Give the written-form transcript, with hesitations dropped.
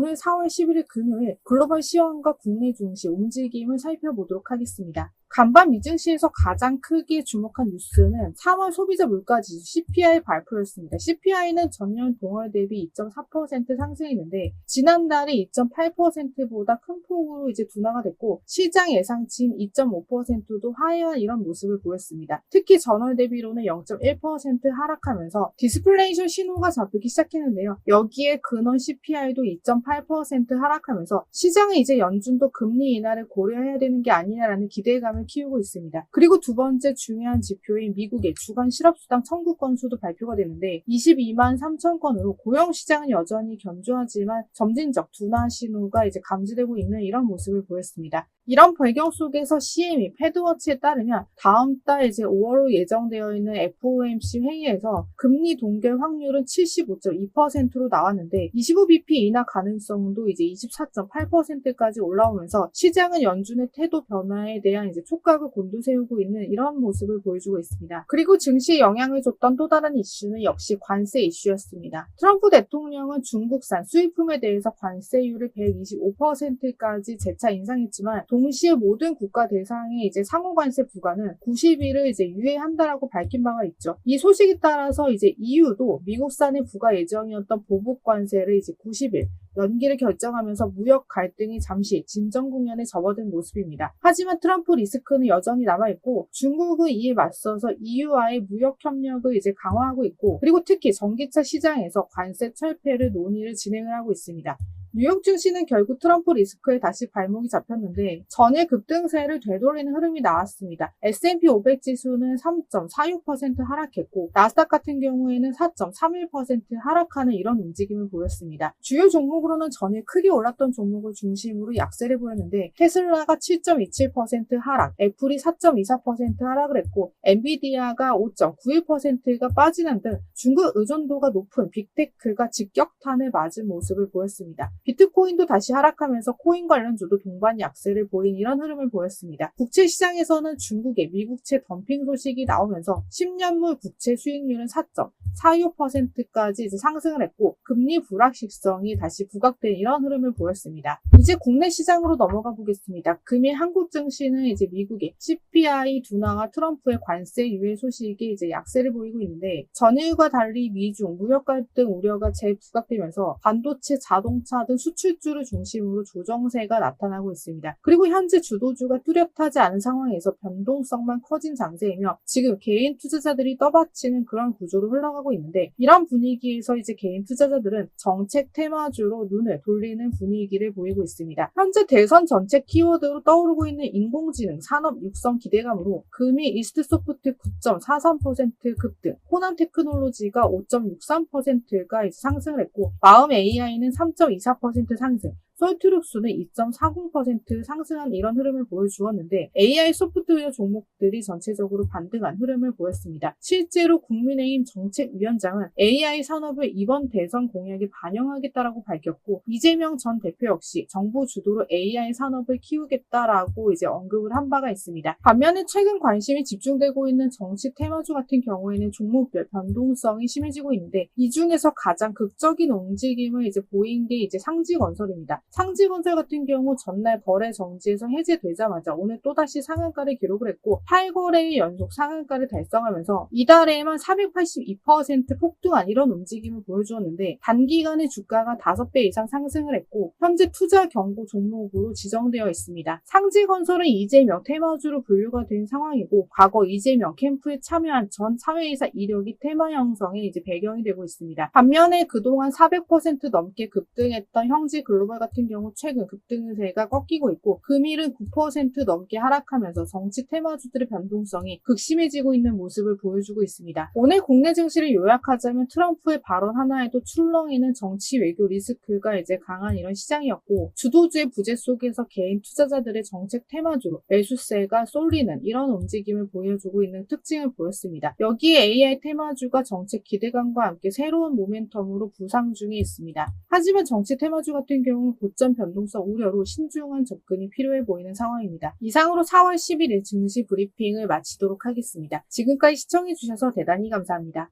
오늘 4월 11일 금요일 글로벌 시황과 국내 증시 움직임을 살펴보도록 하겠습니다. 간밤 미증시에서 가장 크게 주목한 뉴스는 3월 소비자 물가지수 CPI 발표였습니다. CPI는 전년 동월 대비 2.4% 상승했는데 지난달에 2.8%보다 큰 폭으로 둔화가 됐고 시장 예상치인 2.5%도 하회한 이런 모습을 보였습니다. 특히 전월 대비로는 0.1% 하락하면서 디스플레이션 신호가 잡히기 시작했는데요. 여기에 근원 CPI도 2.8% 하락하면서 시장은 이제 연준도 금리 인하를 고려해야 되는 게 아니냐라는 기대감을 키우고 있습니다. 그리고 두 번째 중요한 지표인 미국의 주간 실업수당 청구 건수도 발표가 되는데 22만 3천 건으로 고용시장은 여전히 견조하지만 점진적 둔화 신호가 감지되고 있는 이런 모습을 보였습니다. 이런 배경 속에서 CME 패드워치에 따르면 다음 달 5월로 예정되어 있는 FOMC 회의에서 금리 동결 확률은 75.2%로 나왔는데 25bp 인하 가능성도 24.8%까지 올라오면서 시장은 연준의 태도 변화에 대한 촉각을 곤두세우고 있는 이런 모습을 보여주고 있습니다. 그리고 증시에 영향을 줬던 또 다른 이슈는 역시 관세 이슈였습니다. 트럼프 대통령은 중국산 수입품에 대해서 관세율을 125%까지 재차 인상했지만 동시에 모든 국가 대상의 상호관세 부과는 90일을 유예한다라고 밝힌 바가 있죠. 이 소식에 따라서 EU도 미국산에 부과 예정이었던 보복 관세를 90일 연기를 결정하면서 무역 갈등이 잠시 진정 국면에 접어든 모습입니다. 하지만 트럼프 리스크는 여전히 남아있고 중국은 이에 맞서서 EU와의 무역 협력을 강화하고 있고 그리고 특히 전기차 시장에서 관세 철폐를 논의를 진행을 하고 있습니다. 뉴욕 증시는 결국 트럼프 리스크에 다시 발목이 잡혔는데 전일 급등세를 되돌리는 흐름이 나왔습니다. S&P 500 지수는 3.46% 하락했고 나스닥 같은 경우에는 4.31% 하락하는 이런 움직임을 보였습니다. 주요 종목으로는 전일 크게 올랐던 종목을 중심으로 약세를 보였는데 테슬라가 7.27% 하락, 애플이 4.24% 하락을 했고 엔비디아가 5.91%가 빠지는 등 중국 의존도가 높은 빅테크가 직격탄을 맞은 모습을 보였습니다. 비트코인도 다시 하락하면서 코인 관련주도 동반 약세를 보인 이런 흐름을 보였습니다. 국채 시장에서는 중국의 미국채 덤핑 소식이 나오면서 10년물 국채 수익률은 4.46%까지 상승을 했고 금리 불확실성이 다시 부각된 이런 흐름을 보였습니다. 이제 국내 시장으로 넘어가 보겠습니다. 금일 한국 증시는 미국의 CPI 둔화와 트럼프의 관세 유예 소식이 약세를 보이고 있는데 전일과 달리 미중 무역 갈등 우려가 재부각되면서 반도체, 자동차 등 수출주를 중심으로 조정세가 나타나고 있습니다. 그리고 현재 주도주가 뚜렷하지 않은 상황에서 변동성만 커진 장세이며 지금 개인 투자자들이 떠받치는 그런 구조로 흘러가고 있는데 이런 분위기에서 개인 투자자들은 정책 테마주로 눈을 돌리는 분위기를 보이고 있습니다. 현재 대선 정책 키워드로 떠오르고 있는 인공지능, 산업 육성 기대감으로 금일 이스트소프트 9.43% 급등, 호남테크놀로지가 5.63%가 상승을 했고 마음 AI는 3.24% 상승, 솔트룩스는 2.40% 상승한 이런 흐름을 보여주었는데 AI 소프트웨어 종목들이 전체적으로 반등한 흐름을 보였습니다. 실제로 국민의힘 정책위원장은 AI 산업을 이번 대선 공약에 반영하겠다라고 밝혔고 이재명 전 대표 역시 정부 주도로 AI 산업을 키우겠다라고 언급을 한 바가 있습니다. 반면에 최근 관심이 집중되고 있는 정치 테마주 같은 경우에는 종목별 변동성이 심해지고 있는데 이 중에서 가장 극적인 움직임을 보인 게 상지건설입니다. 상지건설 같은 경우 전날 거래 정지에서 해제되자마자 오늘 또다시 상한가를 기록을 했고 8거래일 연속 상한가를 달성하면서 이달에만 482% 폭등한 이런 움직임을 보여주었는데 단기간에 주가가 5배 이상 상승을 했고 현재 투자 경고 종목으로 지정되어 있습니다. 상지건설은 이재명 테마주로 분류가 된 상황이고 과거 이재명 캠프에 참여한 전 사회이사 이력이 테마 형성의 배경이 되고 있습니다. 반면에 그동안 400% 넘게 급등했던 형지글로벌 같은 경우 최근 급등세가 꺾이고 있고 금일은 9% 넘게 하락하면서 정치 테마주들의 변동성이 극심해지고 있는 모습을 보여주고 있습니다. 오늘 국내 증시를 요약하자면 트럼프의 발언 하나에도 출렁이는 정치 외교 리스크가 강한 이런 시장이었고 주도주의 부재 속에서 개인 투자자들의 정책 테마주로 매수세가 쏠리는 이런 움직임을 보여주고 있는 특징을 보였습니다. 여기에 AI 테마주가 정책 기대감과 함께 새로운 모멘텀으로 부상 중에 있습니다. 하지만 정치 테마주 같은 경우는 고점 변동성 우려로 신중한 접근이 필요해 보이는 상황입니다. 이상으로 4월 11일 증시 브리핑을 마치도록 하겠습니다. 지금까지 시청해주셔서 대단히 감사합니다.